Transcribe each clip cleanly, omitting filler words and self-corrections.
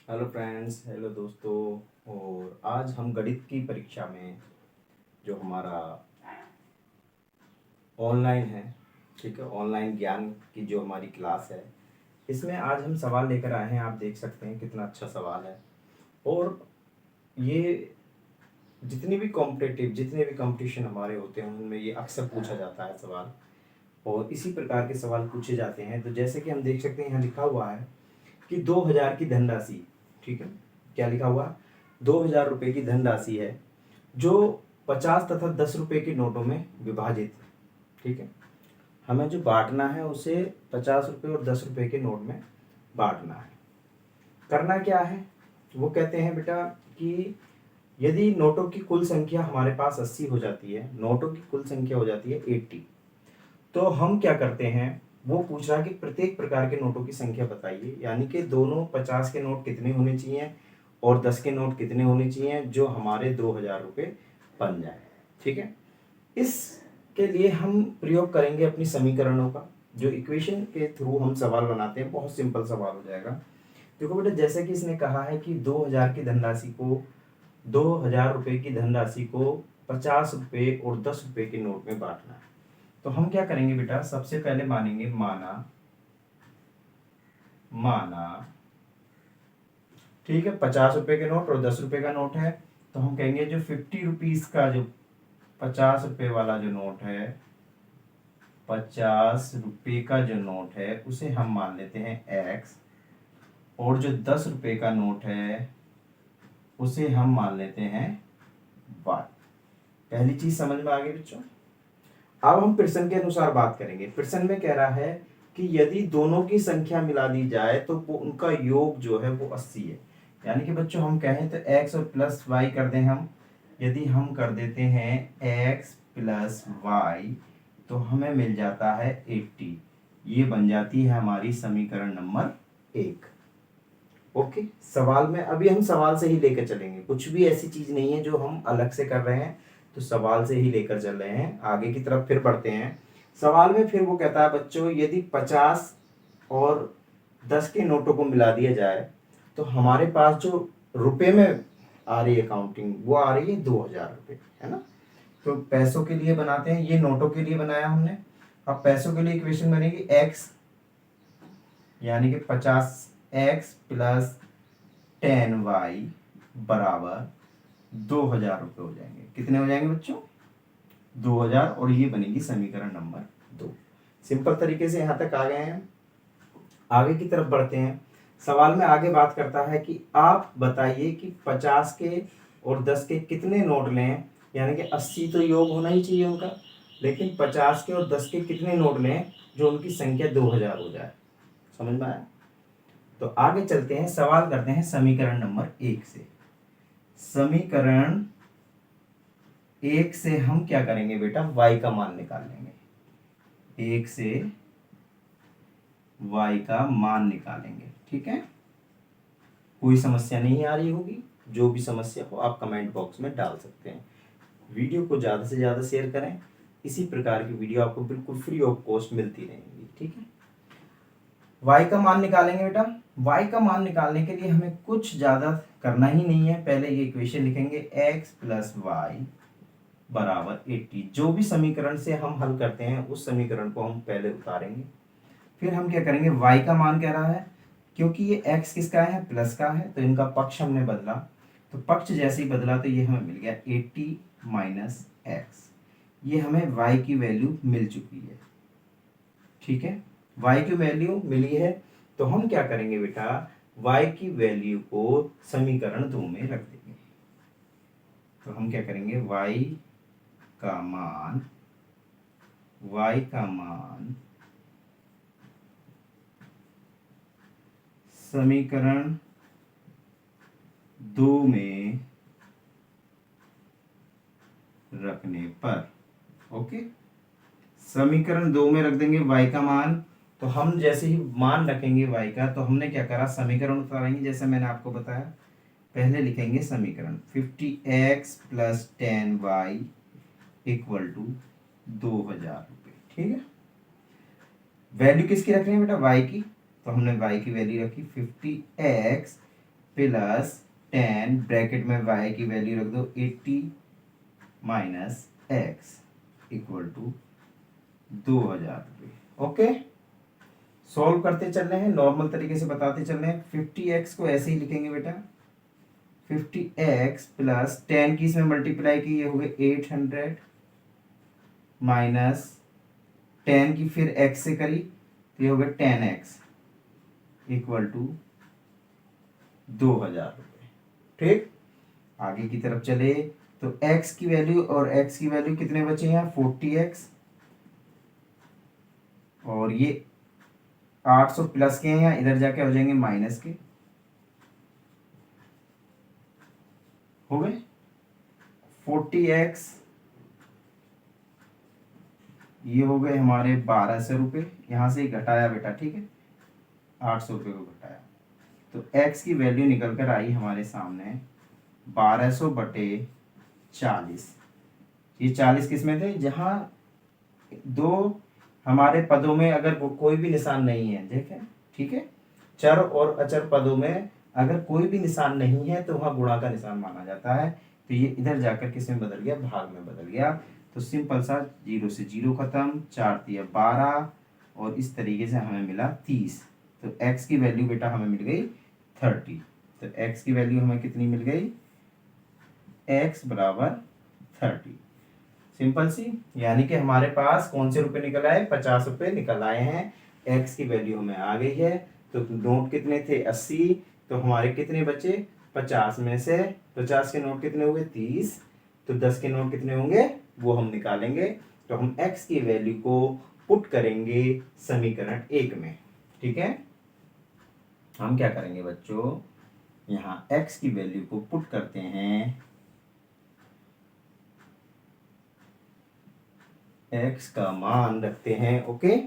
Hello friends, hello दोस्तों। और आज हम गणित की परीक्षा में जो हमारा ऑनलाइन है, ठीक है, ऑनलाइन ज्ञान की जो हमारी क्लास है, इसमें आज हम सवाल लेकर आए हैं। आप देख सकते हैं कितना अच्छा सवाल है। और ये जितने भी कंपटीशन हमारे होते हैं उनमें ये अक्सर पूछा जाता है सवाल, और इसी प्रकार के सवाल पूछे जाते हैं। तो जैसे कि हम देख सकते हैं, यहाँ लिखा हुआ है कि 2000 की धनराशि, ठीक है, क्या लिखा हुआ, 2000 रुपये की धनराशि है जो 50 तथा 10 रुपये के नोटों में विभाजित, ठीक है। हमें जो बांटना है उसे 50 रुपये और 10 रुपये के नोट में बांटना है। करना क्या है, वो कहते हैं बेटा कि यदि नोटों की कुल संख्या हमारे पास 80 हो जाती है, नोटों की कुल संख्या हो जाती है 80, तो हम क्या करते हैं, वो पूछ रहा है कि प्रत्येक प्रकार के नोटों की संख्या बताइए, यानी कि दोनों 50 के नोट कितने होने चाहिए और 10 के नोट कितने होने चाहिए जो हमारे 2000 रुपये बन जाए, ठीक है। इसके लिए हम प्रयोग करेंगे अपनी समीकरणों का, जो इक्वेशन के थ्रू हम सवाल बनाते हैं। बहुत सिंपल सवाल हो जाएगा। देखो बेटा, जैसे कि इसने कहा है कि 2000 की धनराशि को 50 रुपये और 10 रुपये के नोट में बांटना है। तो हम क्या करेंगे बेटा, सबसे पहले मानेंगे माना, ठीक है, 50 रुपये के नोट और 10 रुपये का नोट है। तो हम कहेंगे जो 50 रुपीज का जो 50 रुपये वाला जो नोट है, 50 रुपये का जो नोट है उसे हम मान लेते हैं एक्स, और जो 10 रुपये का नोट है उसे हम मान लेते हैं वाई। पहली चीज समझ में आ गई बच्चों। अब हम प्रश्न के अनुसार बात करेंगे। प्रश्न में कह रहा है कि यदि दोनों की संख्या मिला दी जाए तो वो उनका योग जो है वो 80 है। यानी कि बच्चों हम कहें तो x और प्लस वाई कर दें हम। यदि हम कर देते हैं x प्लस वाई तो हमें मिल जाता है 80। ये बन जाती है हमारी समीकरण नंबर 1। ओके, सवाल में अभी हम सवाल से ही लेकर चलेंगे, कुछ भी ऐसी चीज नहीं है जो हम अलग से कर रहे हैं, तो सवाल से ही लेकर चल रहे हैं। आगे की तरफ फिर बढ़ते हैं। सवाल में फिर वो कहता है बच्चों, यदि 50 और 10 के नोटों को मिला दिया जाए तो हमारे पास जो रुपए में आ रही है काउंटिंग, वो आ रही है 2000 रुपये, है ना। तो पैसों के लिए बनाते हैं, ये नोटों के लिए बनाया हमने। अब पैसों के लिए इक्वेशन बनेगी x, यानी कि 50x प्लस 10y बराबर 2000 रुपये हो जाएंगे। कितने हो जाएंगे बच्चों, 2000, और ये बनेगी समीकरण नंबर 2। सिंपल तरीके से यहां तक आ गए हैं। आगे की तरफ बढ़ते हैं। सवाल में आगे बात करता है कि आप बताइए कि 50 के और 10 के कितने नोट लें, यानी कि 80 तो योग होना ही चाहिए उनका, लेकिन 50 के और 10 के कितने नोट लें जो उनकी संख्या 2000 हो जाए। समझ में आया। तो आगे चलते हैं, सवाल करते हैं समीकरण नंबर 1 से। समीकरण 1 से हम क्या करेंगे बेटा, y का मान निकाल लेंगे। 1 से y का मान निकालेंगे, ठीक है। कोई समस्या नहीं आ रही होगी, जो भी समस्या हो आप कमेंट बॉक्स में डाल सकते हैं। वीडियो को ज़्यादा से ज़्यादा शेयर करें। इसी प्रकार की वीडियो आपको बिल्कुल फ्री ऑफ कॉस्ट मिलती रहेंगी, ठीक है। y का मान निकालेंगे बेटा। y का मान निकालने के लिए हमें कुछ ज़्यादा करना ही नहीं है। पहले ये इक्वेशन लिखेंगे x प्लस वाई बराबर 80। जो भी समीकरण से हम हल करते हैं उस समीकरण को हम पहले उतारेंगे, फिर हम क्या करेंगे, y का मान कह रहा है, क्योंकि ये x किसका है, प्लस का है, तो इनका पक्ष हमने बदला। तो पक्ष जैसे ही बदला तो ये हमें मिल गया 80 माइनस एक्स। ये हमें y की वैल्यू मिल चुकी है, ठीक है। y की वैल्यू मिली है, तो हम क्या करेंगे बेटा, y की वैल्यू को समीकरण 2 में रख देंगे। तो हम क्या करेंगे, का मान y का मान समीकरण 2 में रखने पर, ओके, समीकरण 2 में रख देंगे y का मान। तो हम जैसे ही मान रखेंगे y का, तो हमने क्या करा, समीकरण उतारेंगे जैसे मैंने आपको बताया। पहले लिखेंगे समीकरण 50x plus 10y equal to 2000 रुपये, ठीक है। वैल्यू किसकी रख रहे हैं बेटा, y की, तो हमने y की वैल्यू रखी 50x प्लस 10 ब्रैकेट में y की वैल्यू रख दो 80 माइनस x इक्वल टू 2000 रुपये। ओके, सॉल्व करते चल रहे हैं, नॉर्मल तरीके से बताते चल रहे हैं। 50x को ऐसे ही लिखेंगे बेटा, 50x प्लस 10 की इसमें मल्टीप्लाई की, ये हो गए 800 माइनस 10 की फिर x से करी तो ये हो गया 10x इक्वल टू 2000 रुपये। ठीक, आगे की तरफ चले तो x की वैल्यू और x की वैल्यू कितने बचे हैं, 40x, और ये 800 प्लस के हैं, इधर जाके हो जाएंगे माइनस के, हो गए 40x, ये हो गए हमारे 1200 रुपये, यहाँ से घटाया बेटा, ठीक है, 800 रुपये को घटाया तो x की वैल्यू निकल कर आई हमारे सामने 1200 बटे 40। ये 40 किस में थे, जहाँ दो हमारे पदों में अगर कोई भी निशान नहीं है, देखें, ठीक है, चर और अचर पदों में अगर कोई भी निशान नहीं है तो वहाँ गुणा का निशान माना जाता है। तो ये इधर जाकर किस में बदल गया, भाग में बदल गया। तो सिंपल सा 0 से 0 खत्म, 4 तिया 12 और इस तरीके से हमें मिला 30। तो x की वैल्यू बेटा हमें मिल गई 30। तो x की वैल्यू हमें कितनी मिल गई, x बराबर 30। सिंपल सी, यानी कि हमारे पास कौन से रुपए निकल आए, 50 रुपए निकल आए हैं। x की वैल्यू हमें आ गई है। तो नोट कितने थे, 80, तो हमारे कितने बचे, 50 में से 50 के नोट कितने हुए, 30, तो 10 के नोट कितने होंगे वो हम निकालेंगे। तो हम x की वैल्यू को पुट करेंगे समीकरण 1 में। ठीक है, हम क्या करेंगे बच्चों, यहाँ x की वैल्यू को पुट करते हैं, x का मान रखते हैं। ओके,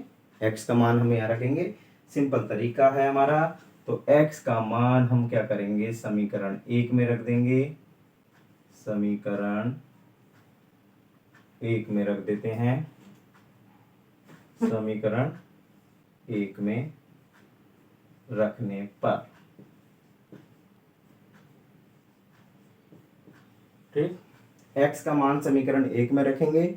x का मान हम यहाँ रखेंगे, सिंपल तरीका है हमारा। तो x का मान हम क्या करेंगे, समीकरण 1 में रख देंगे, समीकरण 1 में रख देते हैं, समीकरण 1 में रखने पर, ठीक, x का मान समीकरण 1 में रखेंगे,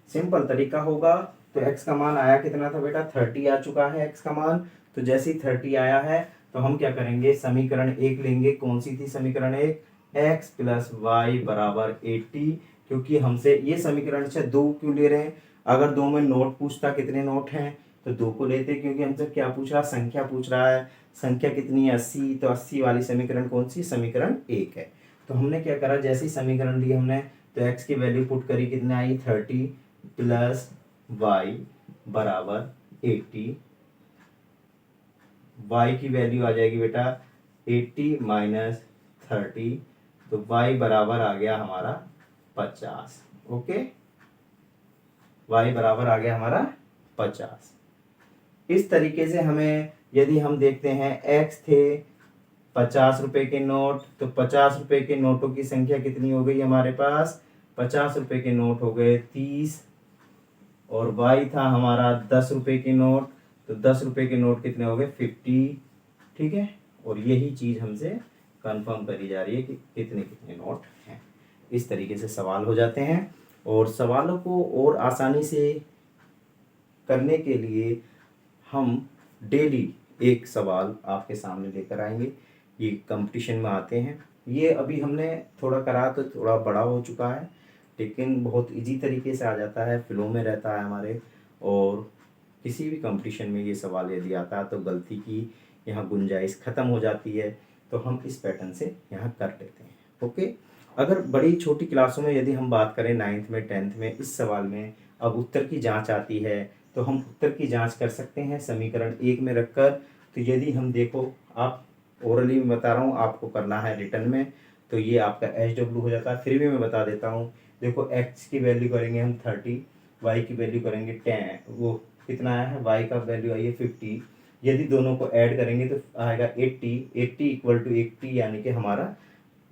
सिंपल तरीका होगा। तो x का मान आया कितना था बेटा, 30 आ चुका है x का मान। तो जैसे ही 30 आया है तो हम क्या करेंगे, समीकरण 1 लेंगे। कौन सी थी समीकरण 1, x प्लस वाई बराबर 80। क्योंकि हमसे ये समीकरण से 2 क्यों ले रहे हैं, अगर 2 में नोट पूछता कितने नोट हैं तो 2 को लेते, क्योंकि हमसे क्या पूछ रहा, संख्या पूछ रहा है। संख्या कितनी है, 80, तो 80 वाली समीकरण कौन सी, समीकरण 1 है। तो हमने क्या करा, जैसे ही समीकरण ली हमने तो x की वैल्यू पुट करी, कितने आई, 30 प्लस वाई बराबर 80। y की वैल्यू आ जाएगी बेटा 80 माइनस 30, तो y बराबर आ गया हमारा 50। ओके, y बराबर आ गया हमारा 50। इस तरीके से हमें, यदि हम देखते हैं x थे 50 रुपए के नोट, तो 50 रुपए के नोटों की संख्या कितनी हो गई हमारे पास, 50 रुपए के नोट हो गए 30, और y था हमारा 10 रुपए के नोट, तो 10 रुपए के नोट कितने हो गए, 50। ठीक है, और यही चीज हमसे कंफर्म करी जा रही है कि कितने कितने नोट हैं। इस तरीके से सवाल हो जाते हैं। और सवालों को और आसानी से करने के लिए हम डेली एक सवाल आपके सामने लेकर आएंगे। ये कंपटीशन में आते हैं, ये अभी हमने थोड़ा करा तो थोड़ा बड़ा हो चुका है, लेकिन बहुत इजी तरीके से आ जाता है, फ्लो में रहता है हमारे। और किसी भी कंपटीशन में ये सवाल यदि आता है तो गलती की यहाँ गुंजाइश ख़त्म हो जाती है। तो हम इस पैटर्न से यहाँ कर लेते हैं। ओके, अगर बड़ी छोटी क्लासों में यदि हम बात करें, 9th में 10th में, इस सवाल में अब उत्तर की जांच आती है, तो हम उत्तर की जांच कर सकते हैं समीकरण 1 में रखकर। तो यदि हम देखो, आप ओरली में बता रहा हूँ, आपको करना है रिटर्न में, तो ये आपका SW हो जाता है। फिर भी मैं बता देता हूँ, देखो x की वैल्यू करेंगे हम 30, y की वैल्यू करेंगे 10, वो कितना आया है, y का वैल्यू आई है 50। यदि दोनों को ऐड करेंगे तो आएगा 80, 80 इक्वल टू 80, यानी कि हमारा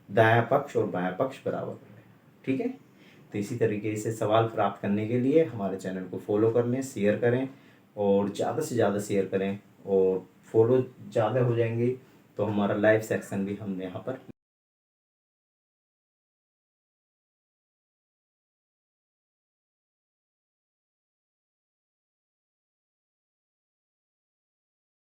दायां पक्ष और बायां पक्ष बराबर है। ठीक है, तो इसी तरीके से सवाल प्राप्त करने के लिए हमारे चैनल को फॉलो कर लें, शेयर करें और ज़्यादा से ज़्यादा शेयर करें, और फॉलो ज़्यादा हो जाएंगे तो हमारा लाइव सेक्शन भी हम यहाँ पर